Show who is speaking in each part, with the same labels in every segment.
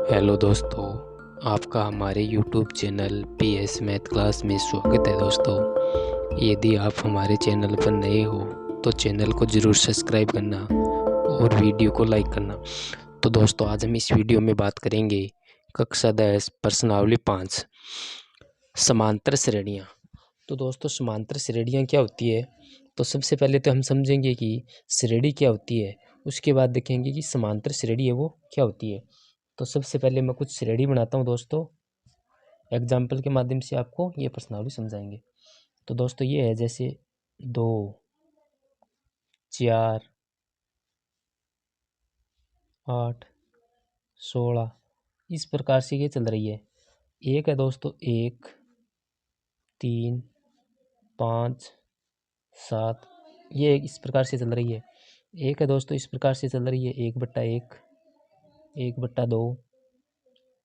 Speaker 1: Hello दोस्तों, आपका हमारे YouTube channel PS math class में स्वागत है। दोस्तों, यदि आप हमारे चैनल पर नए हो तो चैनल को ज़रूर सब्सक्राइब करना और वीडियो को लाइक करना। तो दोस्तों, आज हम इस वीडियो में बात करेंगे कक्षा 10 प्रश्नावली 5 समांतर श्रेणियाँ। तो दोस्तों, समांतर श्रेणियाँ क्या होती है? तो सबसे पहले तो हम समझेंगे कि श्रेणी क्या होती है, उसके बाद देखेंगे कि समांतर श्रेणी है वो क्या होती है। तो सबसे पहले मैं कुछ श्रेणी बनाता हूँ दोस्तों, एग्जाम्पल के माध्यम से आपको ये प्रश्नावली समझाएंगे। तो दोस्तों, ये है जैसे 2, 4, 8, 16, इस प्रकार से ये चल रही है। एक है दोस्तों 1, 3, 5, 7, ये इस प्रकार से चल रही है। एक है दोस्तों इस प्रकार से चल रही है, 1/1, 1/2,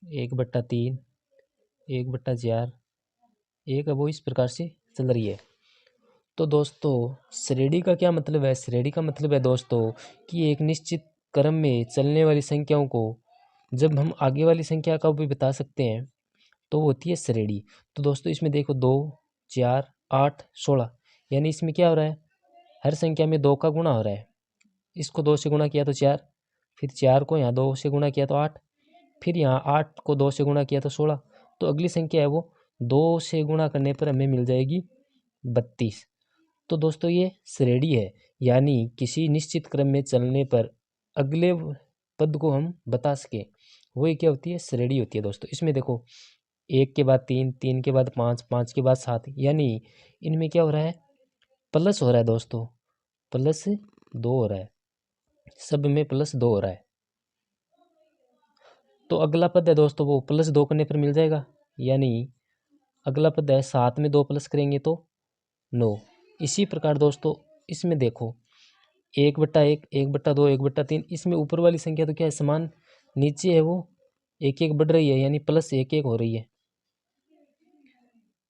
Speaker 1: 1/3, 1/4, एक है वो इस प्रकार से चल रही है। तो दोस्तों, श्रेणी का क्या मतलब है? श्रेणी का मतलब है दोस्तों कि एक निश्चित क्रम में चलने वाली संख्याओं को जब हम आगे वाली संख्या का भी बता सकते हैं तो वो होती है श्रेणी। तो दोस्तों, इसमें देखो 2, 4, 8, 16, यानी इसमें क्या हो रहा है? हर संख्या में 2 का गुणा हो रहा है। इसको 2 से गुणा किया तो 4, फिर 4 को यहाँ 2 से गुणा किया तो 8, फिर यहाँ 8 को 2 से गुणा किया तो 16। तो अगली संख्या है वो 2 से गुणा करने पर हमें मिल जाएगी 32। तो दोस्तों, ये श्रेणी है, यानी किसी निश्चित क्रम में चलने पर अगले पद को हम बता सके, वही क्या होती है? श्रेणी होती है दोस्तों। इसमें देखो 1 के बाद 3, 3 के बाद 5, 5 के बाद 7, यानी इनमें क्या हो रहा है? प्लस हो रहा है दोस्तों, +2 हो रहा है, सब में +2 हो रहा है। तो अगला पद है दोस्तों वो +2 करने पर मिल जाएगा, यानी अगला पद है 7 में 2 प्लस करेंगे तो 9। इसी प्रकार दोस्तों, इसमें देखो 1/1, 1/2, 1/3, इसमें ऊपर वाली संख्या तो क्या है? समान, नीचे है वो 1-1 बढ़ रही है, यानी +1-1 हो रही है,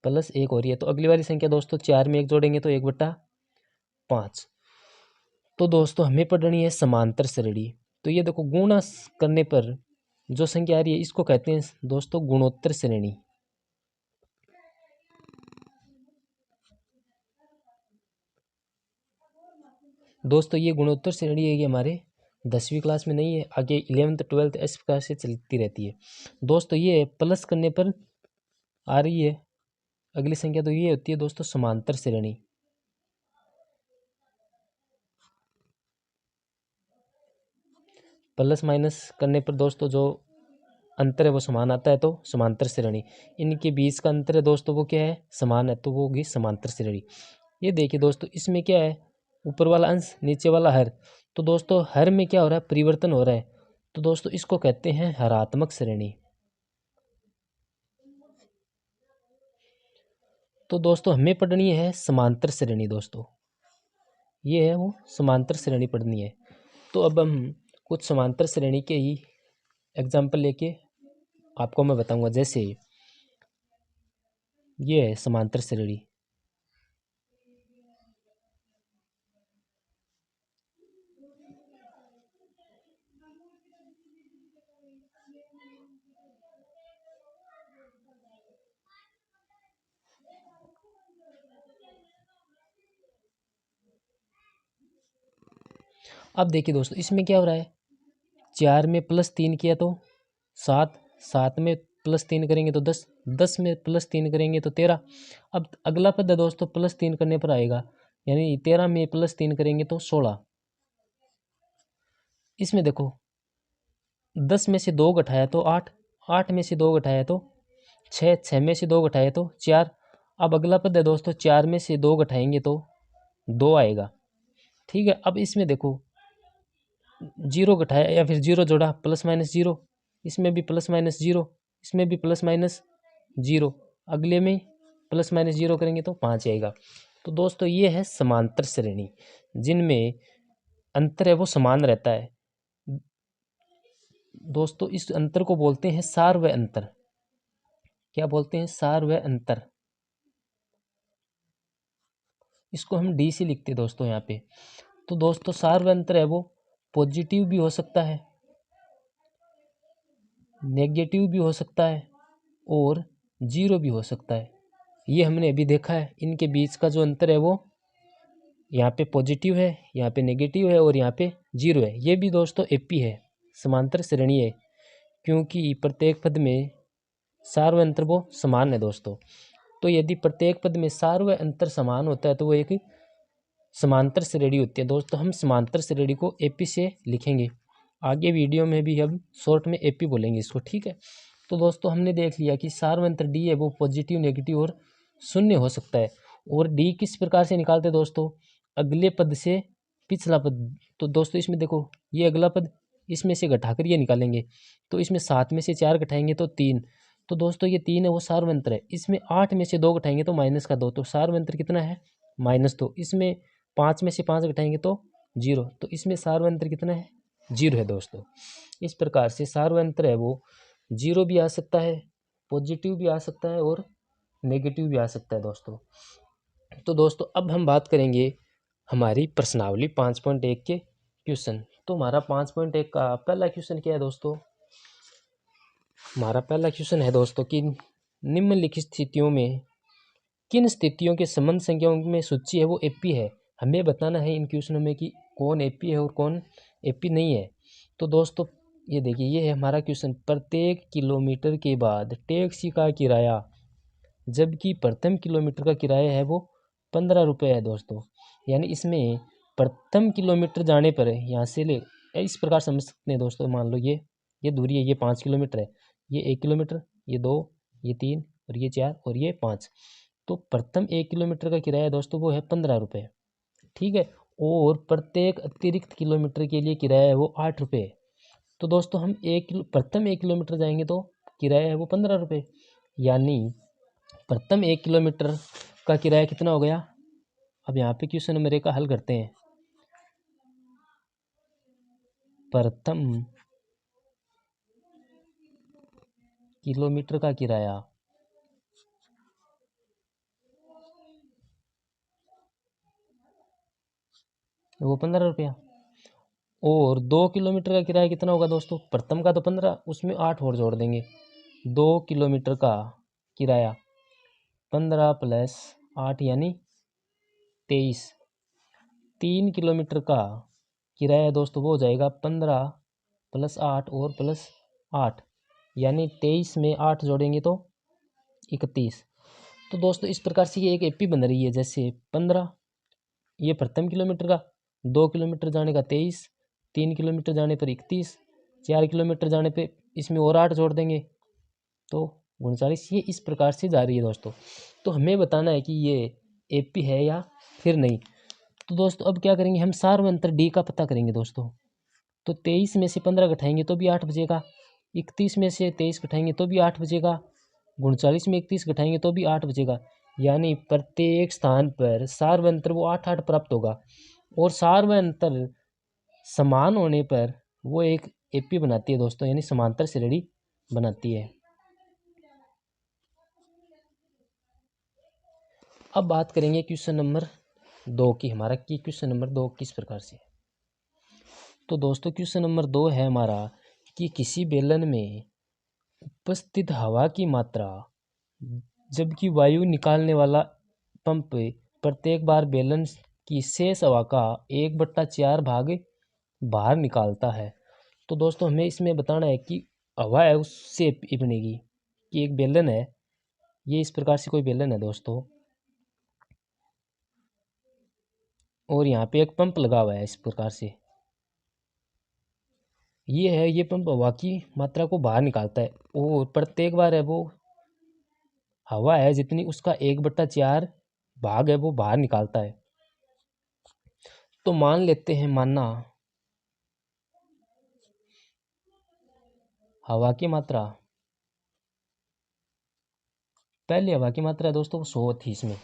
Speaker 1: +1 हो रही है। तो अगली वाली संख्या दोस्तों 4 में 1 जोड़ेंगे तो 1/5। तो दोस्तों, हमें पढ़नी है समांतर श्रेणी। तो ये देखो गुणा करने पर जो संख्या आ रही है इसको कहते हैं दोस्तों गुणोत्तर श्रेणी। दोस्तों, ये गुणोत्तर श्रेणी है, ये हमारे 10वीं क्लास में नहीं है, आगे 11th 12th इस प्रकार से चलती रहती है। दोस्तों, ये प्लस करने पर आ रही है अगली संख्या, तो ये होती है दोस्तों समांतर श्रेणी। प्लस माइनस करने पर दोस्तों जो अंतर है वो समान आता है, तो समांतर श्रेणी। इनके बीच का अंतर है दोस्तों वो क्या है? समान है, तो वो होगी समांतर श्रेणी। ये देखिए दोस्तों, इसमें क्या है? ऊपर वाला अंश, नीचे वाला हर। तो दोस्तों, हर में क्या हो रहा है? परिवर्तन हो रहा है, तो दोस्तों इसको कहते हैं हरात्मक श्रेणी। तो दोस्तों, हमें पढ़नी है समांतर श्रेणी। दोस्तों, ये है वो समांतर श्रेणी पढ़नी है। तो अब हम कुछ समांतर श्रेणी के ही एग्जाम्पल लेके आपको मैं बताऊंगा। जैसे ये है समांतर श्रेणी। अब देखिए दोस्तों, इसमें क्या हो रहा है? 4 में +3 किया तो 7, 7 में +3 करेंगे तो 10, 10 में +3 करेंगे तो 13। अब अगला पद है दोस्तों +3 करने पर आएगा, यानी 13 में +3 करेंगे तो 16। इसमें देखो 10 में से 2 घटाया तो 8, 8 में से 2 घटाया तो 6, 6 में से 2 घटाया तो 4। अब अगला पद है दोस्तों 4 में से 2 घटाएंगे तो 2 आएगा। ठीक है, अब इसमें देखो 0 घटाया या फिर 0 जोड़ा, +-0, इसमें भी +-0, इसमें भी +-0, अगले में +-0 करेंगे तो 5 आएगा। तो दोस्तों, ये है समांतर श्रेणी, जिनमें अंतर है वो समान रहता है। दोस्तों, इस अंतर को बोलते हैं सार व अंतर। क्या बोलते हैं? सार व अंतर। इसको हम डी से लिखते हैं दोस्तों यहाँ पे। तो दोस्तों, सार व अंतर है वो पॉजिटिव भी हो सकता है नेगेटिव भी हो सकता है और जीरो भी हो सकता है। ये हमने अभी देखा है। इनके बीच का जो अंतर है वो यहाँ पे पॉजिटिव है, यहाँ पे नेगेटिव है और यहाँ पे जीरो है। ये भी दोस्तों एपी है, समांतर श्रेणी है, क्योंकि प्रत्येक पद में सार व अंतर वो समान है दोस्तों। तो यदि प्रत्येक पद में सार व अंतर समान होता है तो वो एक समांतर श्रेणी होती है दोस्तों। हम समांतर श्रेणी को एपी से लिखेंगे, आगे वीडियो में भी हम शॉर्ट में एपी बोलेंगे इसको, ठीक है। तो दोस्तों हमने देख लिया कि सार व अंतर डी है वो पॉजिटिव, नेगेटिव और शून्य हो सकता है। और डी किस प्रकार से निकालते हैं दोस्तों, अगले पद से पिछला पद। तो दोस्तों इसमें देखो, ये अगला पद, इसमें से घटाकर ये निकालेंगे। तो इसमें 7 में से 4 घटाएंगे तो 3। तो दोस्तों ये 3 है वो सार व अंतर है। इसमें 8 में से 2 घटाएंगे तो माइनस का 2, तो सार व अंतर कितना है, -2। इसमें 5 में से 5 घटाएंगे तो 0, तो इसमें सार व अंतर कितना है, 0 है दोस्तों। इस प्रकार से सार व अंतर है वो 0 भी आ सकता है, पॉजिटिव भी आ सकता है और नेगेटिव भी आ सकता है दोस्तों। तो दोस्तों अब हम बात करेंगे हमारी प्रश्नावली 5.1 के क्वेश्चन। तो हमारा 5.1 का पहला क्वेश्चन क्या है दोस्तों, हमारा पहला क्वेश्चन है दोस्तों कि निम्नलिखित स्थितियों में किन स्थितियों के संबंध संख्याओं में सूची है वो एपी है। हमें बताना है इन क्वेश्चनों में कि कौन एपी है और कौन एपी नहीं है। तो दोस्तों ये देखिए, ये है हमारा क्वेश्चन। प्रत्येक किलोमीटर के बाद टैक्सी का किराया, जबकि प्रथम किलोमीटर का किराया है वो 15 रुपये है दोस्तों। यानी इसमें प्रथम किलोमीटर जाने पर यहाँ से ले इस प्रकार समझ सकते हैं दोस्तों। मान लो ये दूरी है, ये 5 किलोमीटर है, ये 1 किलोमीटर, ये 2, ये 3 और ये 4 और ये 5। तो प्रथम 1 किलोमीटर का किराया दोस्तों वो है 15 रुपये, ठीक है। और प्रत्येक अतिरिक्त किलोमीटर के लिए किराया है वो 8 रुपये। तो दोस्तों हम प्रथम 1 किलोमीटर जाएंगे तो किराया है वो 15 रुपये। यानी प्रथम 1 किलोमीटर का किराया कितना हो गया। अब यहाँ पे क्वेश्चन नंबर 1 का हल करते हैं। प्रथम किलोमीटर का किराया वो 15 रुपया, और 2 किलोमीटर का किराया कितना होगा दोस्तों, प्रथम का तो 15, उसमें 8 और जोड़ देंगे। 2 किलोमीटर का किराया 15 + 8 यानी 23। 3 किलोमीटर का किराया दोस्तों वो हो जाएगा 15 + 8 और +8 यानी 23 में 8 जोड़ेंगे तो 31। तो दोस्तों इस प्रकार से ये एक एपी बन रही है। जैसे 15 ये प्रथम किलोमीटर का, 2 किलोमीटर जाने का 23, 3 किलोमीटर जाने पर 31, 4 किलोमीटर जाने पे इसमें और 8 जोड़ देंगे तो 39। ये इस प्रकार से जा रही है दोस्तों। तो हमें बताना है कि ये एपी है या फिर नहीं। तो दोस्तों अब क्या करेंगे, हम सार व अंतर डी का पता करेंगे दोस्तों। तो 23 में से 15 घटाएंगे तो भी 8 बचेगा, 31 में से 23 घटाएंगे तो भी 8 बचेगा, 39 में 31 घटाएंगे तो भी 8 बचेगा। यानी प्रत्येक स्थान पर सार व अंतर वो 8-8 प्राप्त होगा। और सार व अंतर समान होने पर वो एक एपी बनाती है दोस्तों, यानी समांतर श्रेणी बनाती है। अब बात करेंगे क्वेश्चन नंबर 2 की। हमारा की क्वेश्चन नंबर 2 किस प्रकार से है। तो दोस्तों क्वेश्चन नंबर 2 है हमारा कि किसी बेलन में उपस्थित हवा की मात्रा, जबकि वायु निकालने वाला पंप प्रत्येक बार बेलन की शेष हवा का 1/4 भाग बाहर निकालता है। तो दोस्तों हमें इसमें बताना है कि हवा है उससे बनेगी कि एक बेलन है, ये इस प्रकार से कोई बेलन है दोस्तों, और यहाँ पे एक पंप लगा हुआ है इस प्रकार से। ये है, ये पंप हवा की मात्रा को बाहर निकालता है और प्रत्येक बार है वो हवा है जितनी उसका 1/4 भाग है वो बाहर निकालता है। तो मान लेते हैं, माना हवा की मात्रा, पहले हवा की मात्रा है दोस्तों 100 थी इसमें,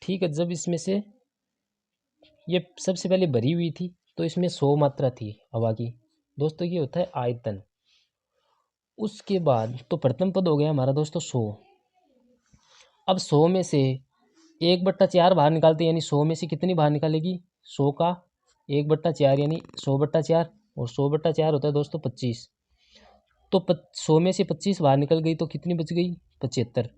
Speaker 1: ठीक है। जब इसमें से ये सबसे पहले भरी हुई थी तो इसमें 100 मात्रा थी हवा की दोस्तों, ये होता है आयतन। उसके बाद तो प्रथम पद हो गया हमारा दोस्तों 100। अब 100 में से 1/4 बाहर निकालते हैं, यानी 100 में से कितनी बाहर निकालेगी, 100 का 1/4 यानी 100/4, और 100/4 होता है दोस्तों 25। तो 100 में से 25 बाहर निकल गई तो कितनी बच गई? 75।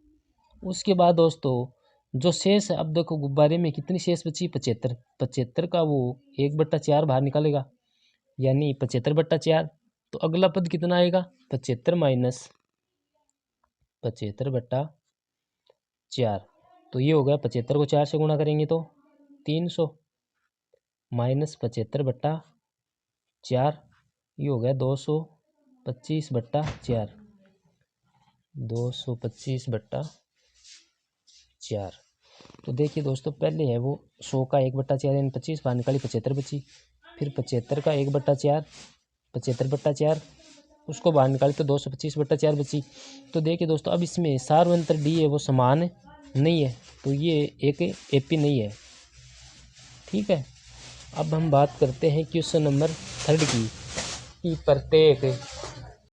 Speaker 1: उसके बाद दोस्तों जो शेष है, अब देखो गुब्बारे में कितनी शेष बची? 75। 75 का वो 1/4 बाहर निकालेगा, यानी 75/4। तो अगला पद कितना आएगा? 75 माइनस 75/4। तो ये हो गया 75 को 4 से गुणा करेंगे तो 300 माइनस 75/4, ये हो गया 225/4। 225/4। तो देखिए दोस्तों, पहले है वो 100 का 1/4 यानी 25 बाहर निकाली, 75 बची। फिर 75 का 1/4 75/4, उसको बाहर निकाली तो 225/4 बची। तो देखिए दोस्तों, अब इसमें सार्वंतर डी है वो समान नहीं है, तो ये एक एपी नहीं है। ठीक है, अब हम बात करते हैं क्वेश्चन नंबर 3 की, कि प्रत्येक